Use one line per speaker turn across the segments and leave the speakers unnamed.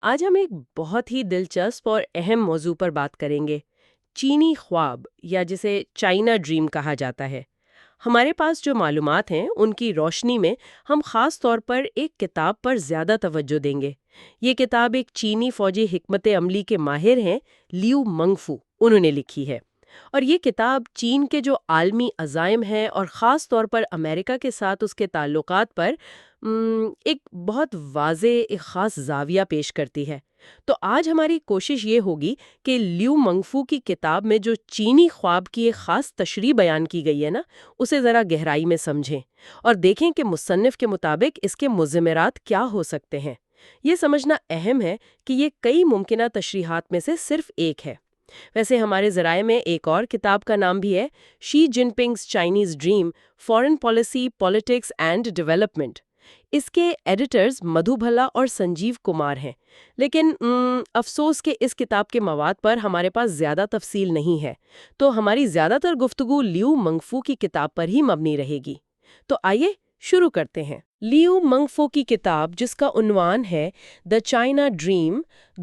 آج ہم ایک بہت ہی دلچسپ اور اہم موضوع پر بات کریں گے۔ چینی خواب یا جسے چائنا ڈریم کہا جاتا ہے۔ ہمارے پاس جو معلومات ہیں ان کی روشنی میں ہم خاص طور پر ایک کتاب پر زیادہ توجہ دیں گے۔ یہ کتاب ایک چینی فوجی حکمت عملی کے ماہر ہیں، لیو منگفو، انہوں نے لکھی ہے۔ اور یہ کتاب چین کے جو عالمی عزائم ہیں اور خاص طور پر امریکہ کے ساتھ اس کے تعلقات پر ایک بہت واضح ایک خاص زاویہ پیش کرتی ہے۔ تو آج ہماری کوشش یہ ہوگی کہ لیو منگفو کی کتاب میں جو چینی خواب کی ایک خاص تشریح بیان کی گئی ہے نا، اسے ذرا گہرائی میں سمجھیں اور دیکھیں کہ مصنف کے مطابق اس کے مضمرات کیا ہو سکتے ہیں۔ یہ سمجھنا اہم ہے کہ یہ کئی ممکنہ تشریحات میں سے صرف ایک ہے۔ ویسے ہمارے ذرائع میں ایک اور کتاب کا نام بھی ہے، Xi Jinping's Chinese dream, foreign policy, politics and development. اس کے ایڈیٹرز مدھو بھلا اور سنجیو کمار ہیں، لیکن افسوس کہ اس کتاب کے مواد پر ہمارے پاس زیادہ تفصیل نہیں ہے، تو ہماری زیادہ تر گفتگو لیو منگفو کی کتاب پر ہی مبنی رہے گی۔ تو آئیے شروع کرتے ہیں۔ لیو منگفو کی کتاب، جس کا عنوان ہے the China dream,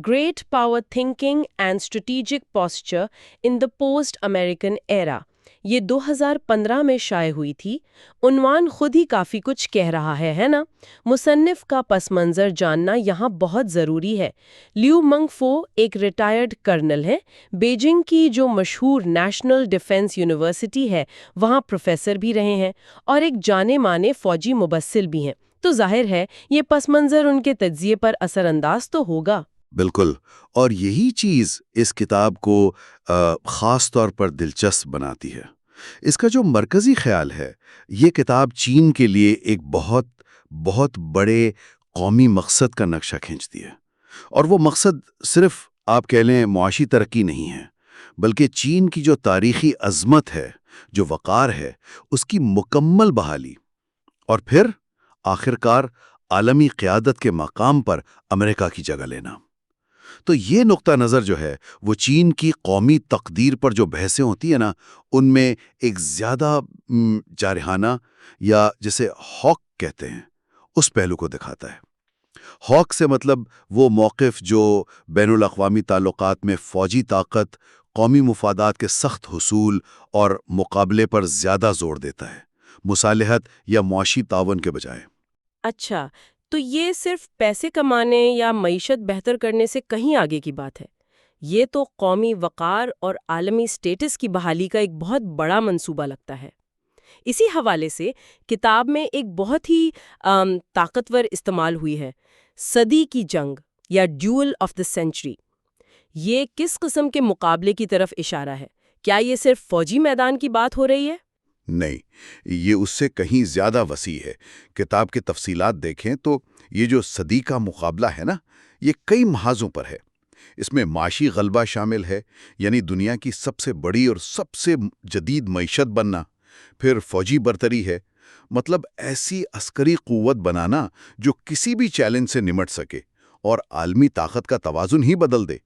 great power thinking and strategic posture in the post American era, یہ 2015 میں شائع ہوئی تھی۔ عنوان خود ہی کافی کچھ کہہ رہا ہے نا؟ مصنف کا پس منظر جاننا یہاں بہت ضروری ہے۔ لیو منگفو ایک ریٹائرڈ کرنل ہیں، بیجنگ کی جو مشہور نیشنل ڈیفنس یونیورسٹی ہے وہاں پروفیسر بھی رہے ہیں اور ایک جانے مانے فوجی مبصر بھی ہیں، تو ظاہر ہے یہ پس منظر ان کے تجزیے پر اثر انداز تو ہوگا۔
بالکل، اور یہی چیز اس کتاب کو خاص طور پر دلچسپ بناتی ہے۔ اس کا جو مرکزی خیال ہے، یہ کتاب چین کے لیے ایک بہت بہت بڑے قومی مقصد کا نقشہ کھینچتی ہے، اور وہ مقصد صرف آپ کہہ لیں معاشی ترقی نہیں ہے، بلکہ چین کی جو تاریخی عظمت ہے، جو وقار ہے، اس کی مکمل بحالی، اور پھر آخرکار عالمی قیادت کے مقام پر امریکہ کی جگہ لینا۔ تو یہ نقطہ نظر جو ہے وہ چین کی قومی تقدیر پر جو بحثیں ہوتی ہیں نا، ان میں ایک زیادہ جارحانہ یا جسے ہاک کہتے ہیں اس پہلو کو دکھاتا ہے۔ ہاک سے مطلب وہ موقف جو بین الاقوامی تعلقات میں فوجی طاقت، قومی مفادات کے سخت حصول اور مقابلے پر زیادہ زور دیتا ہے، مصالحت یا معاشی تعاون کے بجائے۔
اچھا، تو یہ صرف پیسے کمانے یا معیشت بہتر کرنے سے کہیں آگے کی بات ہے۔ یہ تو قومی وقار اور عالمی سٹیٹس کی بحالی کا ایک بہت بڑا منصوبہ لگتا ہے۔ اسی حوالے سے کتاب میں ایک بہت ہی طاقتور استعمال ہوئی ہے، صدی کی جنگ یا ڈیول آف دا سینچری۔ یہ کس قسم کے مقابلے کی طرف اشارہ ہے؟ کیا یہ صرف فوجی میدان کی بات ہو رہی ہے؟
نہیں، یہ اس سے کہیں زیادہ وسیع ہے۔ کتاب کی تفصیلات دیکھیں تو یہ جو صدی کا مقابلہ ہے نا، یہ کئی محاذوں پر ہے۔ اس میں معاشی غلبہ شامل ہے، یعنی دنیا کی سب سے بڑی اور سب سے جدید معیشت بننا۔ پھر فوجی برتری ہے، مطلب ایسی عسکری قوت بنانا جو کسی بھی چیلنج سے نمٹ سکے اور عالمی طاقت کا توازن ہی بدل دے۔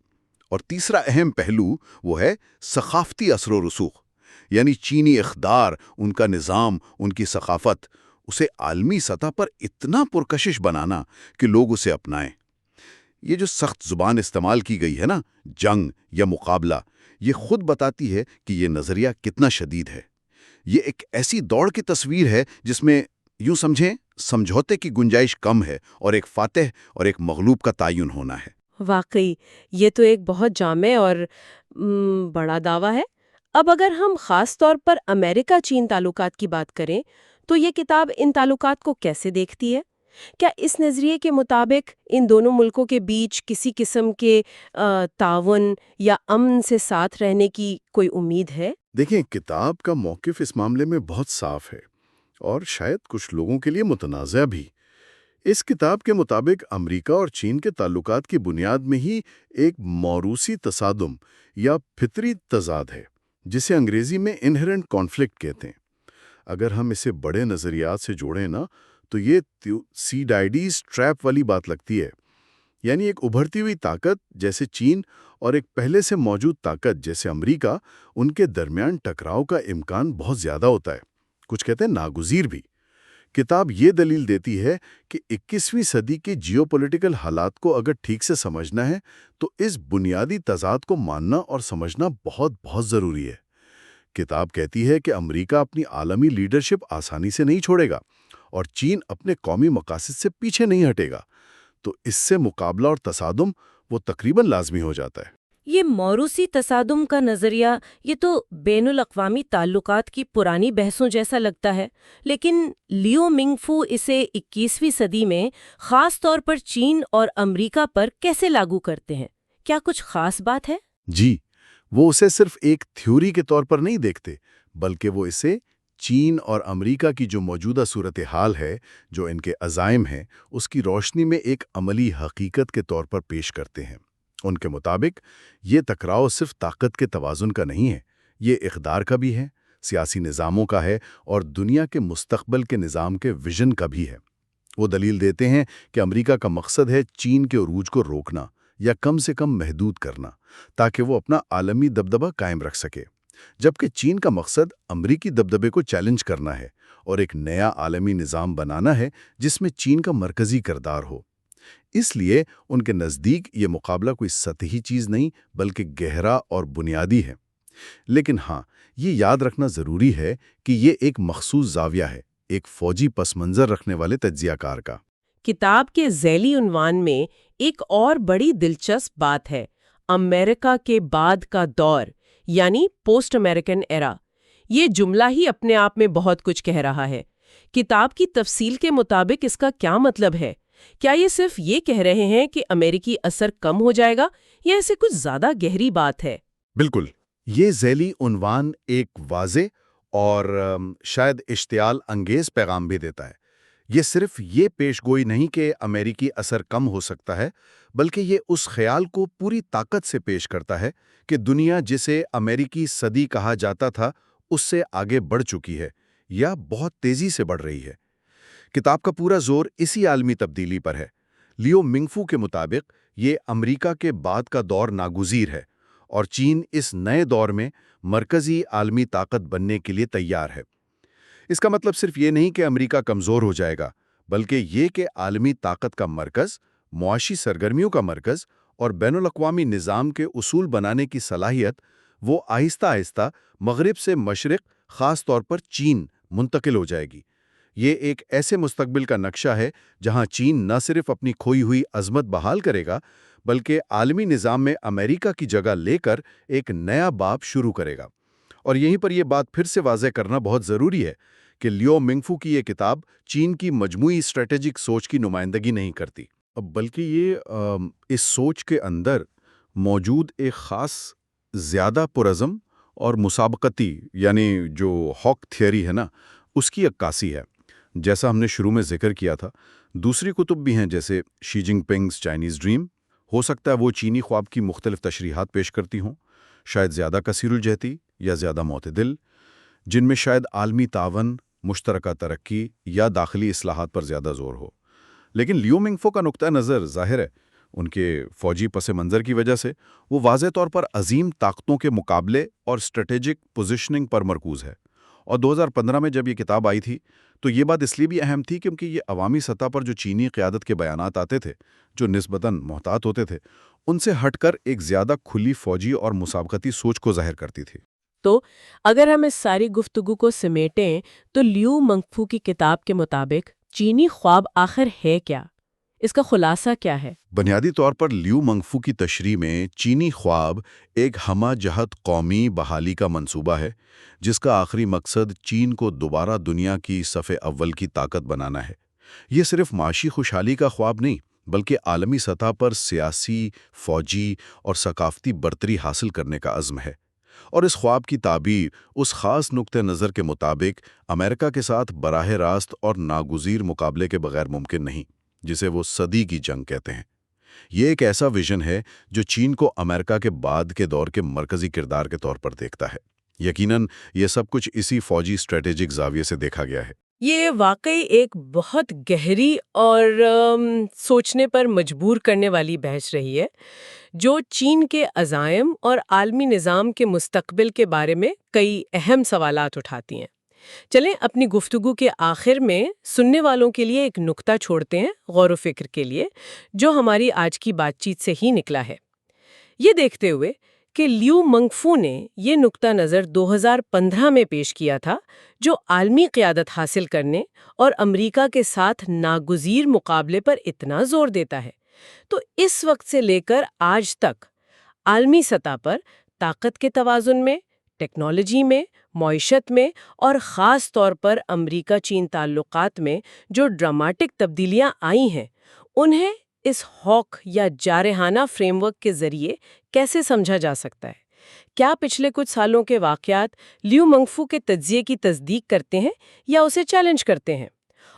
اور تیسرا اہم پہلو وہ ہے ثقافتی اثر و رسوخ، یعنی چینی اقدار، ان کا نظام، ان کی ثقافت، اسے عالمی سطح پر اتنا پرکشش بنانا کہ لوگ اسے اپنائیں۔ یہ جو سخت زبان استعمال کی گئی ہے نا، جنگ یا مقابلہ، یہ خود بتاتی ہے کہ یہ نظریہ کتنا شدید ہے۔ یہ ایک ایسی دوڑ کی تصویر ہے جس میں یوں سمجھیں سمجھوتے کی گنجائش کم ہے، اور ایک فاتح اور ایک مغلوب کا تعین ہونا ہے۔
واقعی یہ تو ایک بہت جامع اور بڑا دعویٰ ہے۔ اب اگر ہم خاص طور پر امریکہ چین تعلقات کی بات کریں تو یہ کتاب ان تعلقات کو کیسے دیکھتی ہے؟ کیا اس نظریے کے مطابق ان دونوں ملکوں کے بیچ کسی قسم کے تعاون یا امن سے ساتھ رہنے کی کوئی امید ہے؟
دیکھیں، کتاب کا موقف اس معاملے میں بہت صاف ہے، اور شاید کچھ لوگوں کے لیے متنازع بھی۔ اس کتاب کے مطابق امریکہ اور چین کے تعلقات کی بنیاد میں ہی ایک موروثی تصادم یا فطری تضاد ہے، جسے انگریزی میں انہرنٹ کانفلکٹ کہتے ہیں۔ اگر ہم اسے بڑے نظریات سے جوڑیں نا، تو یہ سیڈائیڈیز ٹریپ والی بات لگتی ہے، یعنی ایک ابھرتی ہوئی طاقت جیسے چین اور ایک پہلے سے موجود طاقت جیسے امریکہ، ان کے درمیان ٹکراؤ کا امکان بہت زیادہ ہوتا ہے، کچھ کہتے ہیں ناگزیر بھی۔ کتاب یہ دلیل دیتی ہے کہ 21ویں صدی کے جیو پولیٹیکل حالات کو اگر ٹھیک سے سمجھنا ہے تو اس بنیادی تضاد کو ماننا اور سمجھنا بہت بہت ضروری ہے۔ کتاب کہتی ہے کہ امریکہ اپنی عالمی لیڈرشپ آسانی سے نہیں چھوڑے گا اور چین اپنے قومی مقاصد سے پیچھے نہیں ہٹے گا، تو اس سے مقابلہ اور تصادم وہ تقریباً لازمی ہو جاتا ہے۔
یہ موروثی تصادم کا نظریہ، یہ تو بین الاقوامی تعلقات کی پرانی بحثوں جیسا لگتا ہے، لیکن لیو منگ فو اسے 21ویں صدی میں خاص طور پر چین اور امریکہ پر کیسے لاگو کرتے ہیں؟ کیا کچھ خاص بات ہے؟
جی، وہ اسے صرف ایک تھیوری کے طور پر نہیں دیکھتے، بلکہ وہ اسے چین اور امریکہ کی جو موجودہ صورتحال ہے، جو ان کے عزائم ہیں، اس کی روشنی میں ایک عملی حقیقت کے طور پر پیش کرتے ہیں۔ ان کے مطابق یہ ٹکراؤ صرف طاقت کے توازن کا نہیں ہے، یہ اقدار کا بھی ہے، سیاسی نظاموں کا ہے اور دنیا کے مستقبل کے نظام کے ویژن کا بھی ہے۔ وہ دلیل دیتے ہیں کہ امریکہ کا مقصد ہے چین کے عروج کو روکنا یا کم سے کم محدود کرنا، تاکہ وہ اپنا عالمی دبدبہ قائم رکھ سکے، جبکہ چین کا مقصد امریکی دبدبے کو چیلنج کرنا ہے اور ایک نیا عالمی نظام بنانا ہے جس میں چین کا مرکزی کردار ہو۔ اس لیے ان کے نزدیک یہ مقابلہ کوئی سطحی چیز نہیں بلکہ گہرا اور بنیادی ہے۔ لیکن ہاں، یہ یاد رکھنا ضروری ہے کہ یہ ایک مخصوص زاویہ ہے، ایک فوجی پس منظر رکھنے والے تجزیہ کار کا۔
کتاب کے ذیلی عنوان میں ایک اور بڑی دلچسپ بات ہے، امریکہ کے بعد کا دور، یعنی پوسٹ امریکن ایرا۔ یہ جملہ ہی اپنے آپ میں بہت کچھ کہہ رہا ہے۔ کتاب کی تفصیل کے مطابق اس کا کیا مطلب ہے؟ کیا یہ صرف یہ کہہ رہے ہیں کہ امریکی اثر کم ہو جائے گا، یا اسے کچھ زیادہ گہری بات ہے؟
بالکل، یہ ذیلی عنوان ایک واضح اور شاید اشتعال انگیز پیغام بھی دیتا ہے۔ یہ صرف یہ پیش گوئی نہیں کہ امریکی اثر کم ہو سکتا ہے، بلکہ یہ اس خیال کو پوری طاقت سے پیش کرتا ہے کہ دنیا جسے امریکی صدی کہا جاتا تھا اس سے آگے بڑھ چکی ہے یا بہت تیزی سے بڑھ رہی ہے۔ کتاب کا پورا زور اسی عالمی تبدیلی پر ہے۔ لیو منگ فو کے مطابق یہ امریکہ کے بعد کا دور ناگزیر ہے اور چین اس نئے دور میں مرکزی عالمی طاقت بننے کے لیے تیار ہے۔ اس کا مطلب صرف یہ نہیں کہ امریکہ کمزور ہو جائے گا، بلکہ یہ کہ عالمی طاقت کا مرکز، معاشی سرگرمیوں کا مرکز اور بین الاقوامی نظام کے اصول بنانے کی صلاحیت وہ آہستہ آہستہ مغرب سے مشرق، خاص طور پر چین، منتقل ہو جائے گی۔ یہ ایک ایسے مستقبل کا نقشہ ہے جہاں چین نہ صرف اپنی کھوئی ہوئی عظمت بحال کرے گا، بلکہ عالمی نظام میں امریکہ کی جگہ لے کر ایک نیا باب شروع کرے گا۔ اور یہیں پر یہ بات پھر سے واضح کرنا بہت ضروری ہے کہ لیو منگ فو کی یہ کتاب چین کی مجموعی اسٹریٹجک سوچ کی نمائندگی نہیں کرتی، بلکہ یہ اس سوچ کے اندر موجود ایک خاص، زیادہ پرعزم اور مسابقتی، یعنی جو ہاک تھیوری ہے نا، اس کی عکاسی ہے۔ جیسا ہم نے شروع میں ذکر کیا تھا، دوسری کتب بھی ہیں جیسے شی جن پنگز چائنیز ڈریم۔ ہو سکتا ہے وہ چینی خواب کی مختلف تشریحات پیش کرتی ہوں، شاید زیادہ کثیر الجہتی یا زیادہ معتدل، جن میں شاید عالمی تعاون، مشترکہ ترقی یا داخلی اصلاحات پر زیادہ زور ہو۔ لیکن لیو منگ فو کا نقطہ نظر ظاہر ہے، ان کے فوجی پس منظر کی وجہ سے وہ واضح طور پر عظیم طاقتوں کے مقابلے اور اسٹریٹجک پوزیشننگ پر مرکوز ہے۔ اور 2015 میں جب یہ کتاب آئی تھی تو یہ بات اس لیے بھی اہم تھی کیونکہ یہ عوامی سطح پر جو چینی قیادت کے بیانات آتے تھے، جو نسبتاً محتاط ہوتے تھے، ان سے ہٹ کر ایک زیادہ کھلی فوجی اور مسابقتی سوچ کو ظاہر کرتی تھی۔
تو اگر ہم اس ساری گفتگو کو سمیٹیں تو لیو منگ فو کی کتاب کے مطابق چینی خواب آخر ہے کیا؟ اس کا خلاصہ کیا ہے؟
بنیادی طور پر لیو منگ فو کی تشریح میں چینی خواب ایک ہمہ جہت قومی بحالی کا منصوبہ ہے جس کا آخری مقصد چین کو دوبارہ دنیا کی صف اول کی طاقت بنانا ہے۔ یہ صرف معاشی خوشحالی کا خواب نہیں، بلکہ عالمی سطح پر سیاسی، فوجی اور ثقافتی برتری حاصل کرنے کا عزم ہے۔ اور اس خواب کی تعبیر اس خاص نقطہ نظر کے مطابق امریکہ کے ساتھ براہ راست اور ناگزیر مقابلے کے بغیر ممکن نہیں، جسے وہ صدی کی جنگ کہتے ہیں۔ یہ ایک ایسا ویژن ہے جو چین کو امریکہ کے بعد کے دور کے مرکزی کردار کے طور پر دیکھتا ہے۔ یقیناً یہ سب کچھ اسی فوجی اسٹریٹجک زاویے سے دیکھا گیا ہے۔
یہ واقعی ایک بہت گہری اور سوچنے پر مجبور کرنے والی بحث رہی ہے، جو چین کے عزائم اور عالمی نظام کے مستقبل کے بارے میں کئی اہم سوالات اٹھاتی ہیں۔ چلیں اپنی گفتگو کے آخر میں سننے والوں کے لیے ایک نکتہ چھوڑتے ہیں غور و فکر کے لیے، جو ہماری آج کی بات چیت سے ہی نکلا ہے۔ یہ دیکھتے ہوئے کہ لیو منگفو نے یہ نقطہ نظر 2015 میں پیش کیا تھا، جو عالمی قیادت حاصل کرنے اور امریکہ کے ساتھ ناگزیر مقابلے پر اتنا زور دیتا ہے، تو اس وقت سے لے کر آج تک عالمی سطح پر طاقت کے توازن میں، ٹیکنالوجی میں، معیشت میں اور خاص طور پر امریکہ چین تعلقات میں جو ڈراماٹک تبدیلیاں آئی ہیں، انہیں اس ہاک یا جارحانہ فریم ورک کے ذریعے کیسے سمجھا جا سکتا ہے؟ کیا پچھلے کچھ سالوں کے واقعات لیو منگفو کے تجزیے کی تصدیق کرتے ہیں یا اسے چیلنج کرتے ہیں؟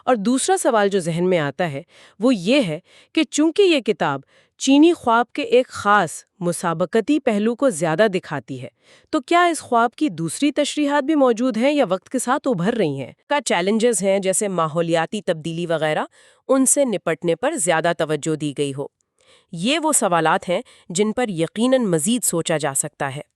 اور دوسرا سوال جو ذہن میں آتا ہے وہ یہ ہے کہ چونکہ یہ کتاب چینی خواب کے ایک خاص مسابقتی پہلو کو زیادہ دکھاتی ہے، تو کیا اس خواب کی دوسری تشریحات بھی موجود ہیں یا وقت کے ساتھ ابھر رہی ہیں؟ کا چیلنجز ہیں جیسے ماحولیاتی تبدیلی وغیرہ، ان سے نپٹنے پر زیادہ توجہ دی گئی ہو؟ یہ وہ سوالات ہیں جن پر یقیناً مزید سوچا جا سکتا ہے۔